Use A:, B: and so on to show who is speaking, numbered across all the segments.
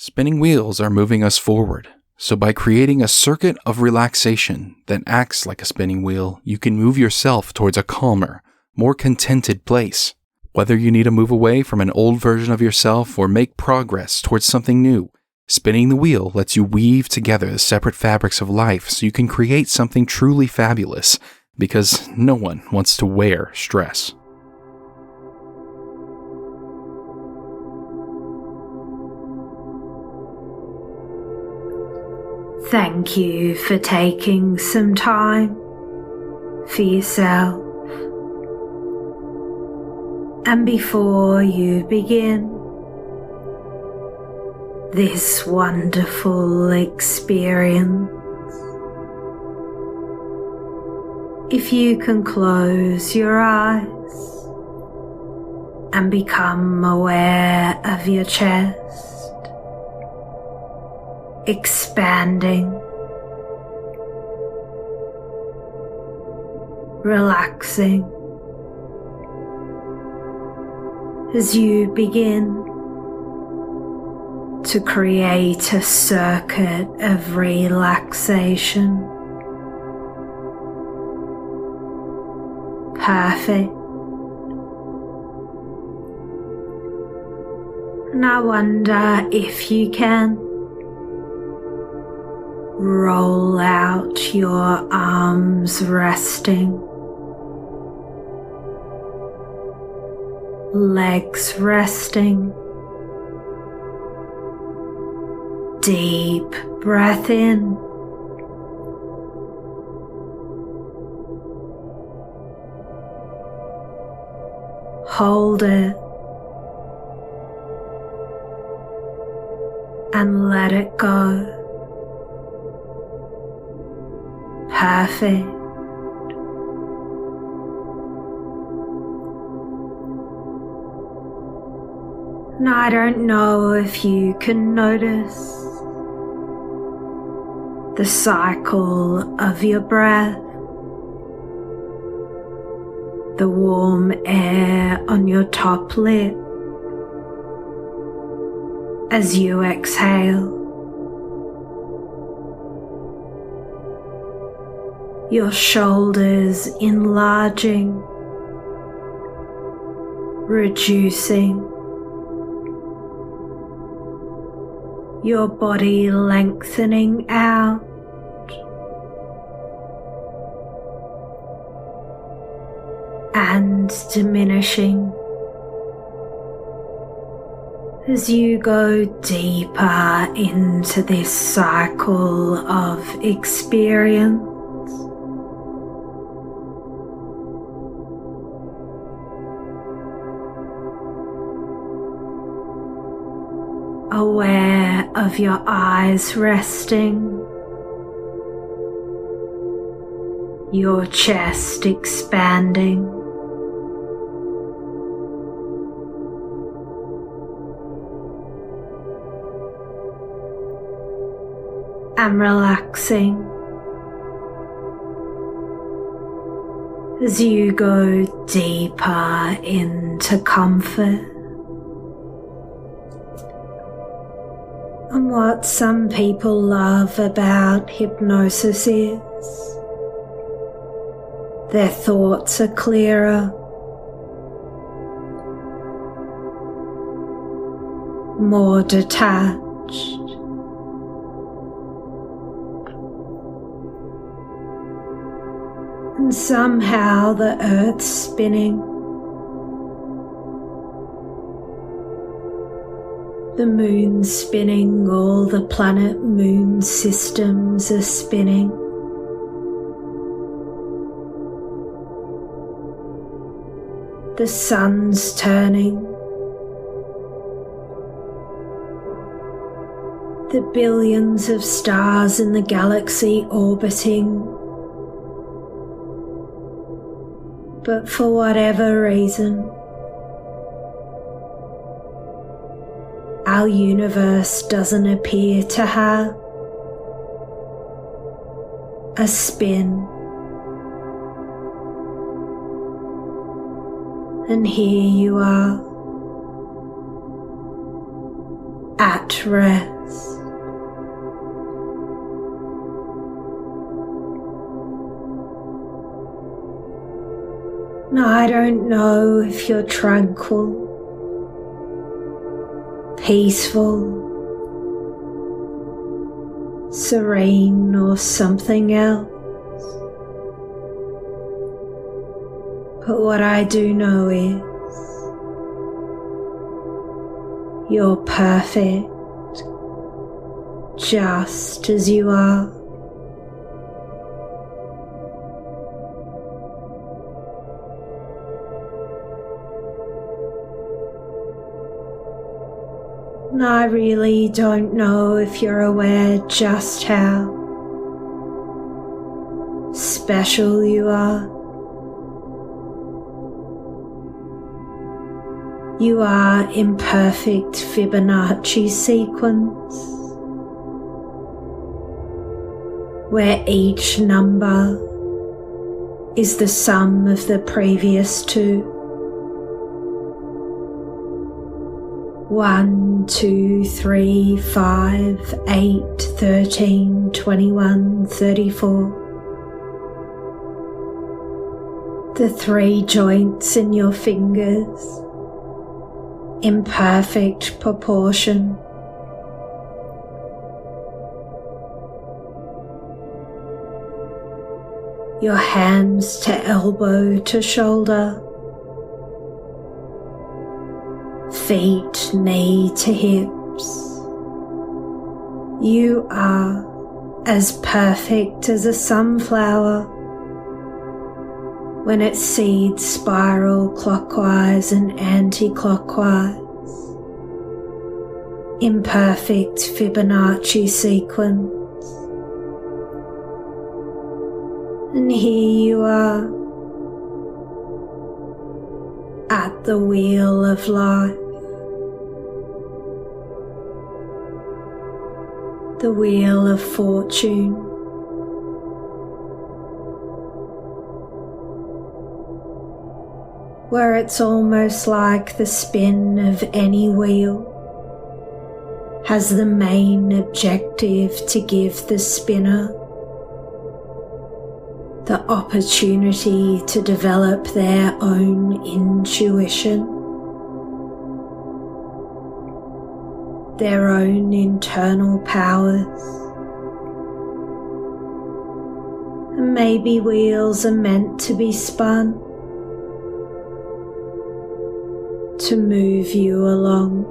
A: Spinning wheels are moving us forward, so by creating a circuit of relaxation that acts like a spinning wheel, you can move yourself towards a calmer, more contented place. Whether you need to move away from an old version of yourself or make progress towards something new, spinning the wheel lets you weave together the separate fabrics of life so you can create something truly fabulous, because no one wants to wear stress.
B: Thank you for taking some time for yourself. And before you begin this wonderful experience, if you can close your eyes and become aware of your chest, expanding, relaxing as you begin to create a circuit of relaxation. Perfect. And I wonder if you can roll out your arms resting, legs resting, deep breath in, hold it and let it go. Perfect. And I don't know if you can notice the cycle of your breath, the warm air on your top lip as you exhale. Your shoulders enlarging, reducing, your body lengthening out, and diminishing as you go deeper into this cycle of experience. Aware of your eyes resting, your chest expanding, and relaxing as you go deeper into comfort. And what some people love about hypnosis is their thoughts are clearer, more detached, and somehow the earth's spinning. The moon's spinning, all the planet-moon systems are spinning. The sun's turning. The billions of stars in the galaxy orbiting. But for whatever reason, our universe doesn't appear to have a spin. And here you are, at rest. Now, I don't know if you're tranquil, peaceful, serene, or something else. But what I do know is you're perfect just as you are. And I really don't know if you're aware just how special you are. You are in perfect Fibonacci sequence, where each number is the sum of the previous two. 1, 2, 3, 5, 8, 13, 21, 34. The 3 joints in your fingers in perfect proportion. Your hands to elbow to shoulder. Feet, knee to hips. You are as perfect as a sunflower when its seeds spiral clockwise and anti-clockwise in perfect Fibonacci sequence. And here you are at the wheel of life. The wheel of fortune. Where it's almost like the spin of any wheel has the main objective to give the spinner the opportunity to develop their own intuition, their own internal powers. And maybe wheels are meant to be spun to move you along.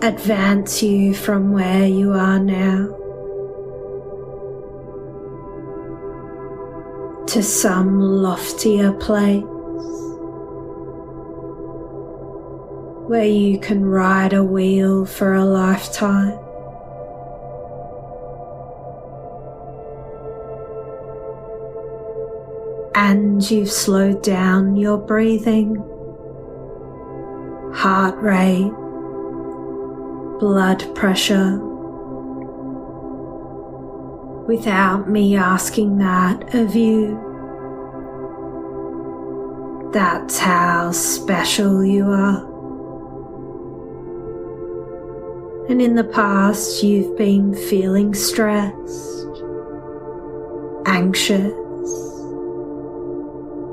B: Advance you from where you are now to some loftier place where you can ride a wheel for a lifetime. And you've slowed down your breathing, heart rate, blood pressure, without me asking that of you. That's how special you are. And in the past, you've been feeling stressed, anxious,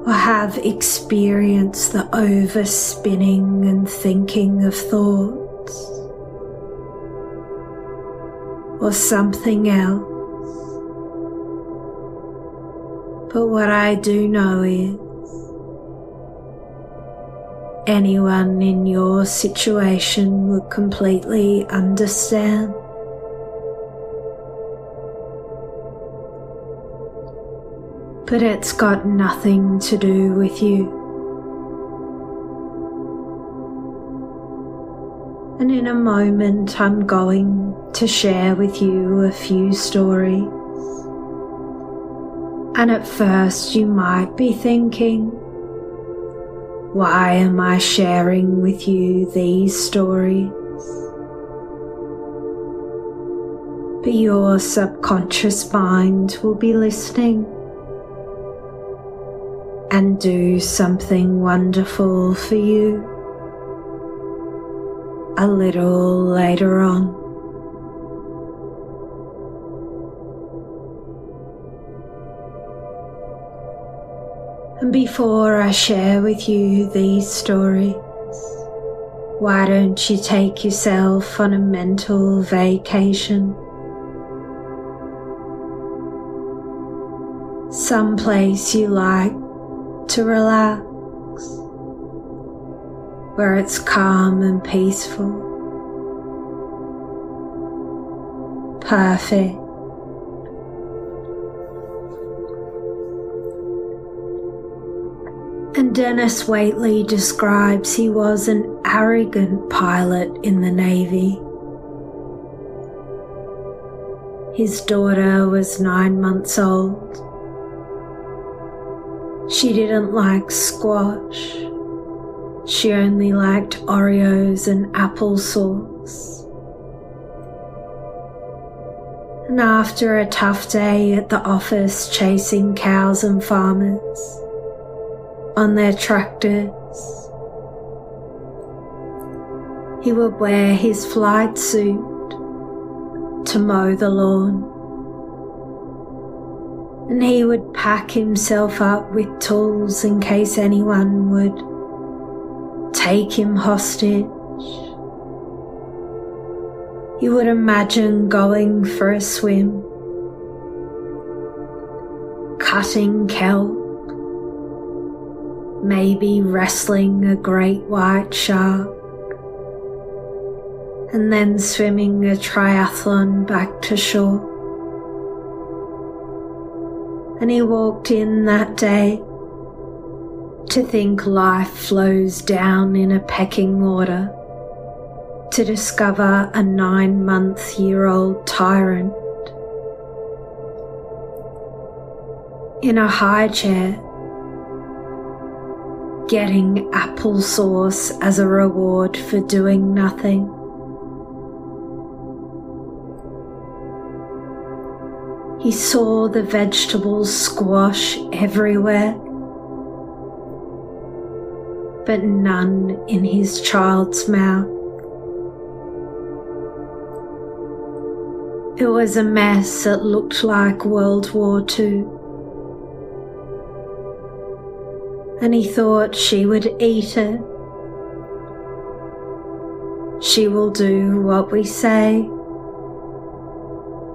B: or have experienced the overspinning and thinking of thoughts, or something else. But what I do know is anyone in your situation would completely understand. But it's got nothing to do with you. And in a moment, I'm going to share with you a few stories. And at first, you might be thinking, why am I sharing with you these stories? But your subconscious mind will be listening. and do something wonderful for you a little later on. And before I share with you these stories, why don't you take yourself on a mental vacation? Someplace you like to relax, where it's calm and peaceful. Perfect. And Dennis Waitley describes he was an arrogant pilot in the Navy. His daughter was 9 months old. She didn't like squash. She only liked Oreos and applesauce. And after a tough day at the office chasing cows and farmers on their tractors, he would wear his flight suit to mow the lawn. And he would pack himself up with tools in case anyone would take him hostage. He would imagine going for a swim, cutting kelp, maybe wrestling a great white shark, and then swimming a triathlon back to shore. And he walked in that day to think life flows down in a pecking order, to discover a 9-month-old tyrant in a high chair, getting applesauce as a reward for doing nothing. He saw the vegetables squash everywhere, but none in his child's mouth. It was a mess that looked like World War II. And he thought she would eat it. She will do what we say.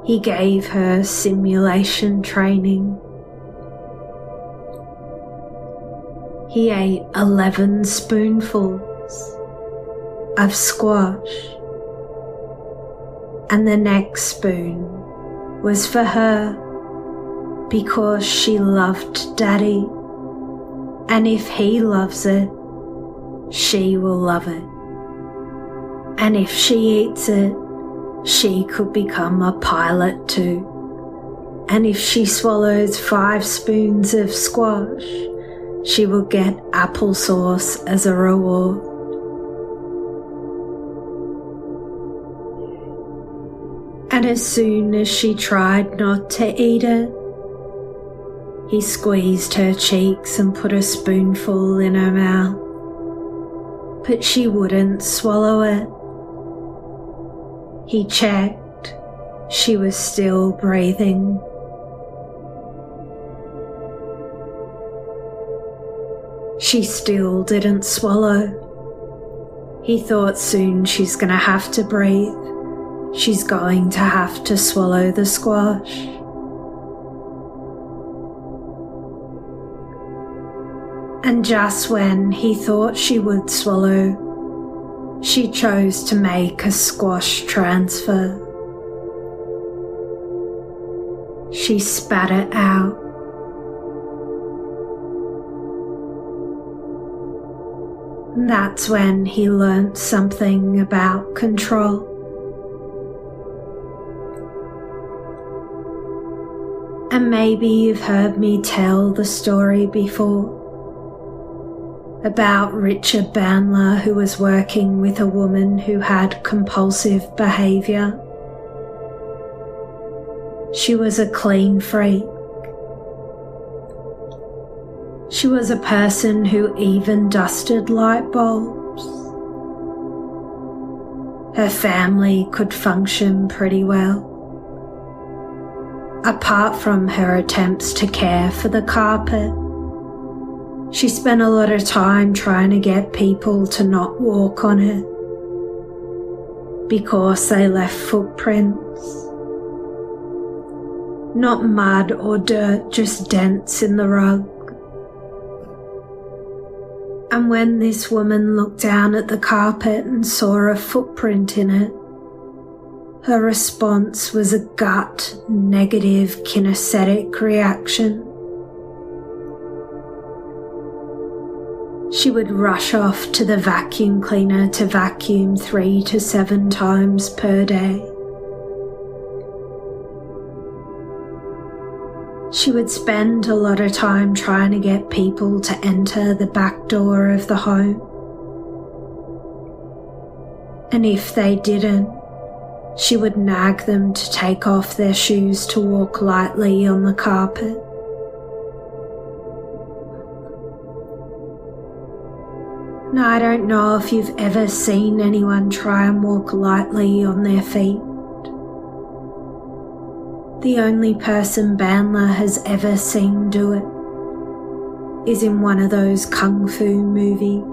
B: He gave her simulation training. He ate 11 spoonfuls of squash, and the next spoon was for her because she loved Daddy, and if he loves it, she will love it. And if she eats it, she could become a pilot too. And if she swallows 5 spoons of squash, she will get applesauce as a reward. And as soon as she tried not to eat it, he squeezed her cheeks and put a spoonful in her mouth. But she wouldn't swallow it. He checked. She was still breathing. She still didn't swallow. He thought soon she's going to have to breathe. She's going to have to swallow the squash. And just when he thought she would swallow, she chose to make a squash transfer. She spat it out. And that's when he learnt something about control. And maybe you've heard me tell the story before about Richard Bandler, who was working with a woman who had compulsive behaviour. She was a clean freak. She was a person who even dusted light bulbs. Her family could function pretty well, apart from her attempts to care for the carpet. She spent a lot of time trying to get people to not walk on it because they left footprints. Not mud or dirt, just dents in the rug. And when this woman looked down at the carpet and saw a footprint in it, her response was a gut, negative, kinesthetic reaction. She would rush off to the vacuum cleaner to vacuum 3 to 7 times per day. She would spend a lot of time trying to get people to enter the back door of the home. And if they didn't, she would nag them to take off their shoes to walk lightly on the carpet. Now, I don't know if you've ever seen anyone try and walk lightly on their feet. The only person Bandler has ever seen do it is in one of those kung fu movies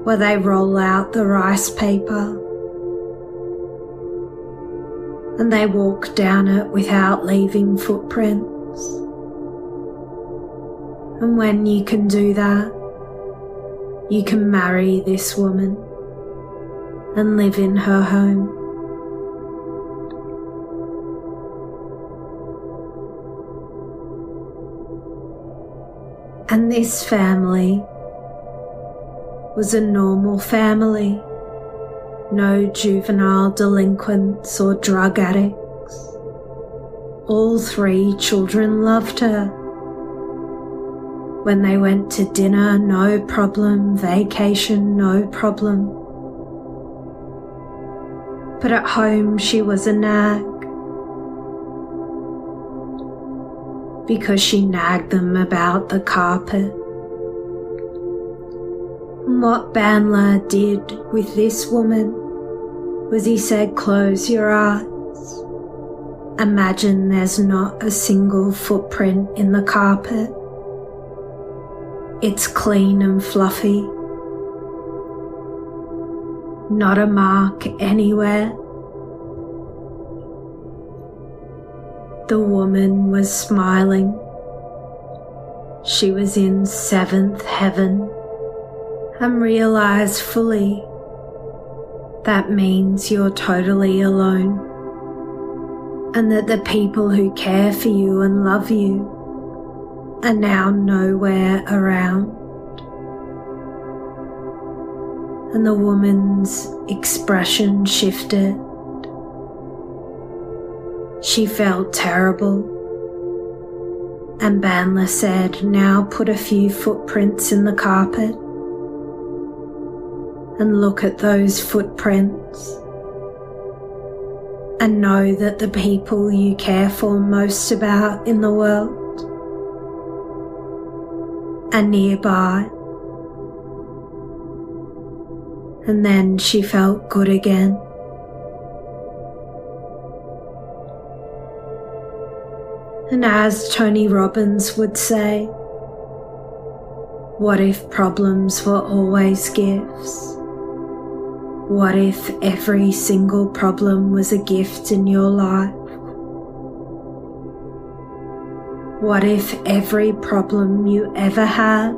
B: where they roll out the rice paper and they walk down it without leaving footprints. And when you can do that, you can marry this woman and live in her home. And this family was a normal family. No juvenile delinquents or drug addicts. All 3 children loved her. When they went to dinner, no problem. Vacation, no problem. But at home, she was a nag. Because she nagged them about the carpet. And what Bandler did with this woman was he said, close your eyes. Imagine there's not a single footprint in the carpet. It's clean and fluffy. Not a mark anywhere. The woman was smiling. She was in 7th heaven and realized fully that means you're totally alone and that the people who care for you and love you are now nowhere around. And the woman's expression shifted. She felt terrible, and Bandler said, now put a few footprints in the carpet and look at those footprints and know that the people you care for most about in the world are nearby. And then she felt good again. And as Tony Robbins would say, what if problems were always gifts? What if every single problem was a gift in your life? What if every problem you ever had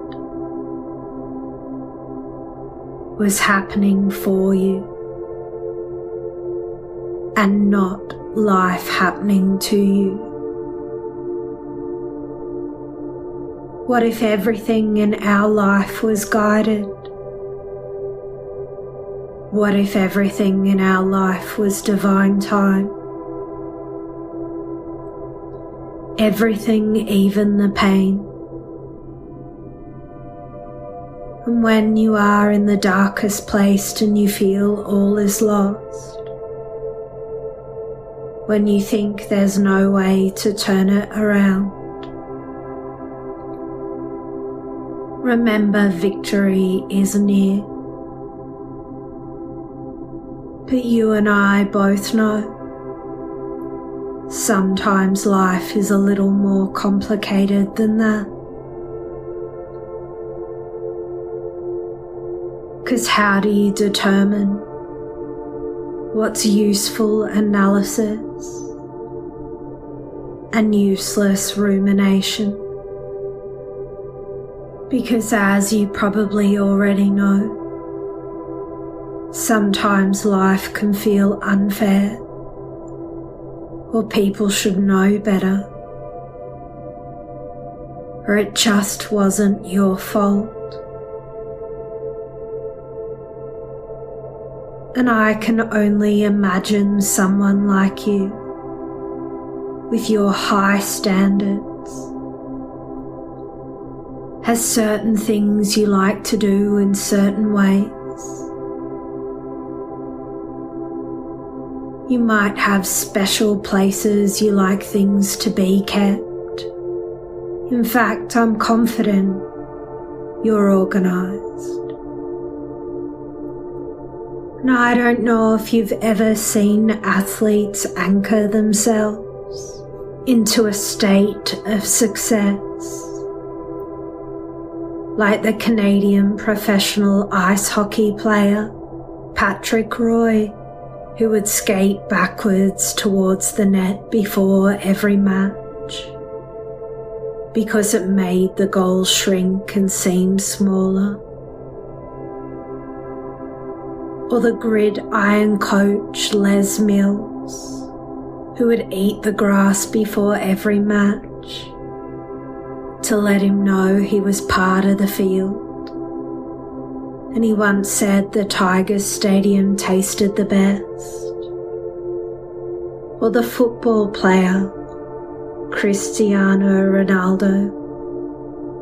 B: was happening for you and not life happening to you? What if everything in our life was guided? What if everything in our life was divine time? Everything, even the pain. And when you are in the darkest place and you feel all is lost, when you think there's no way to turn it around, remember victory is near. But you and I both know sometimes life is a little more complicated than that. 'Cause how do you determine what's useful analysis and useless rumination? Because as you probably already know, sometimes life can feel unfair, or people should know better, or it just wasn't your fault. And I can only imagine someone like you, with your high standards, has certain things you like to do in certain ways. You might have special places you like things to be kept. In fact, I'm confident you're organised. And I don't know if you've ever seen athletes anchor themselves into a state of success, like the Canadian professional ice hockey player Patrick Roy, who would skate backwards towards the net before every match because it made the goal shrink and seem smaller. Or the gridiron coach Les Mills, who would eat the grass before every match to let him know he was part of the field. And he once said the Tigers Stadium tasted the best. Or the football player Cristiano Ronaldo,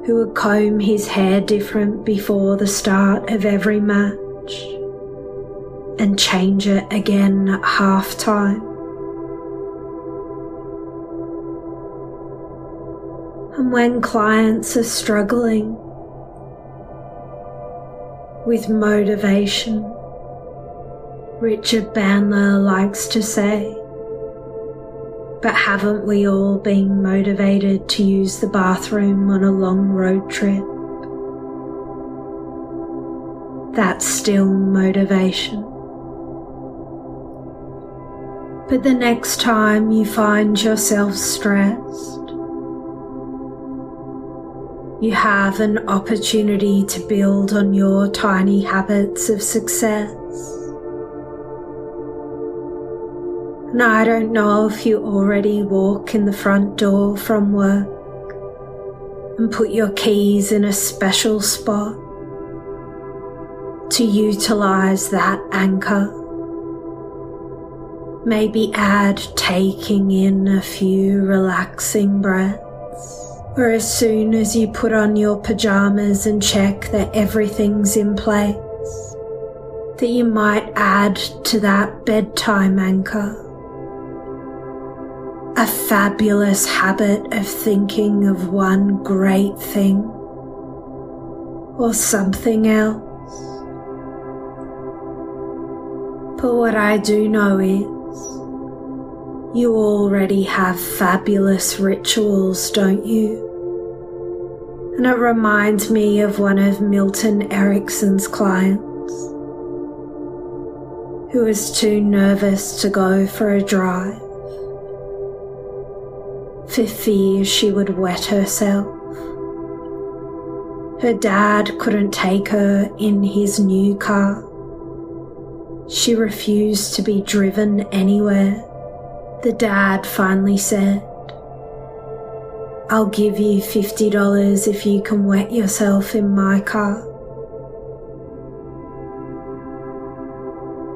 B: who would comb his hair different before the start of every match and change it again at half-time. And when clients are struggling with motivation, Richard Bandler likes to say, but haven't we all been motivated to use the bathroom on a long road trip? That's still motivation. But the next time you find yourself stressed, you have an opportunity to build on your tiny habits of success. And I don't know if you already walk in the front door from work and put your keys in a special spot to utilize that anchor. Maybe add taking in a few relaxing breaths. Or as soon as you put on your pajamas and check that everything's in place, that you might add to that bedtime anchor a fabulous habit of thinking of one great thing or something else. But what I do know is you already have fabulous rituals, don't you? And it reminds me of one of Milton Erickson's clients who was too nervous to go for a drive for fear she would wet herself. Her dad couldn't take her in his new car. She refused to be driven anywhere. The dad finally said, "I'll give you $50 if you can wet yourself in my car."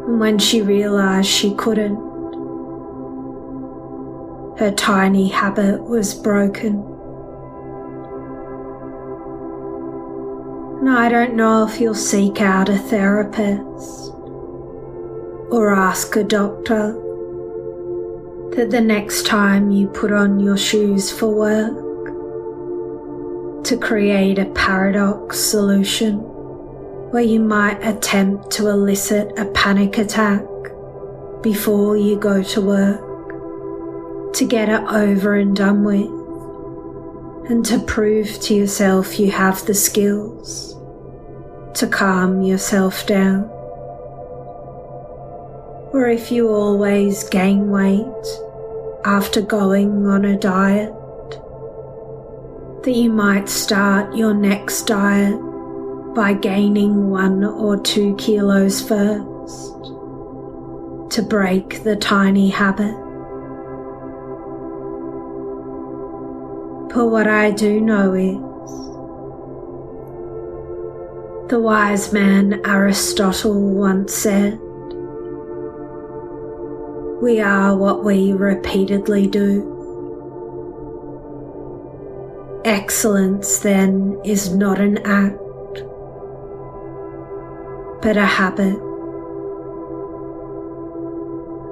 B: And when she realized she couldn't, her tiny habit was broken. And I don't know if you'll seek out a therapist or ask a doctor that the next time you put on your shoes for work, to create a paradox solution where you might attempt to elicit a panic attack before you go to work, to get it over and done with, and to prove to yourself you have the skills to calm yourself down. Or if you always gain weight after going on a diet, that you might start your next diet by gaining 1 or 2 kilos first, to break the tiny habit. But what I do know is, the wise man Aristotle once said, "We are what we repeatedly do." Excellence, then, is not an act, but a habit.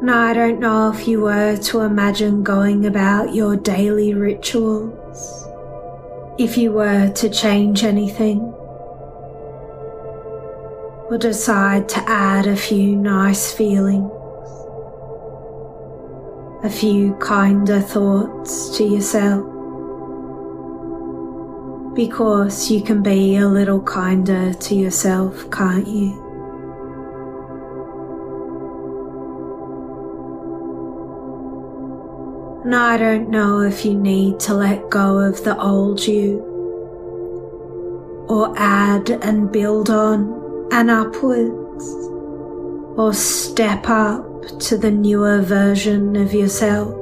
B: Now, I don't know if you were to imagine going about your daily rituals, if you were to change anything, or decide to add a few nice feelings, a few kinder thoughts to yourself, because you can be a little kinder to yourself, can't you? And I don't know if you need to let go of the old you, or add and build on and upwards, or step up to the newer version of yourself.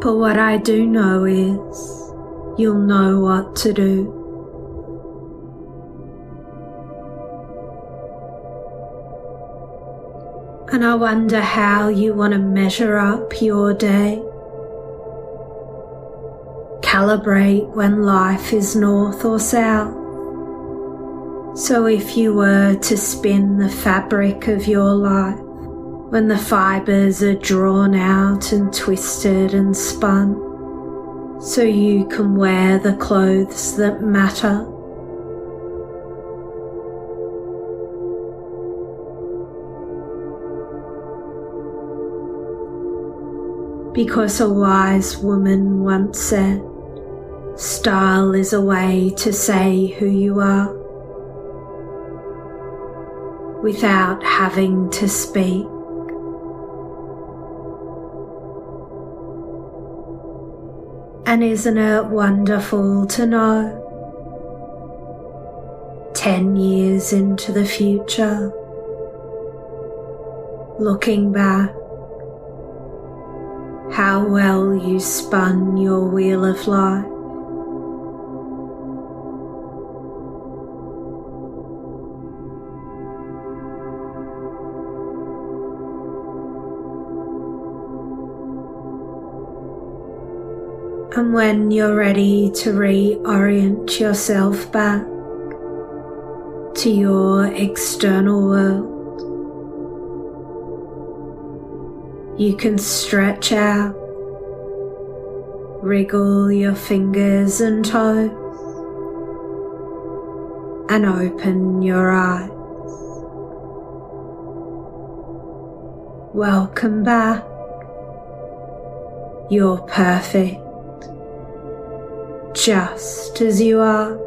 B: But what I do know is, you'll know what to do. And I wonder how you want to measure up your day. Calibrate when life is north or south. So if you were to spin the fabric of your life, when the fibers are drawn out and twisted and spun, so you can wear the clothes that matter. Because a wise woman once said, style is a way to say who you are, without having to speak. And isn't it wonderful to know, 10 years into the future, looking back, how well you spun your wheel of life. And when you're ready to reorient yourself back to your external world, you can stretch out, wriggle your fingers and toes, and open your eyes. Welcome back. You're perfect, just as you are.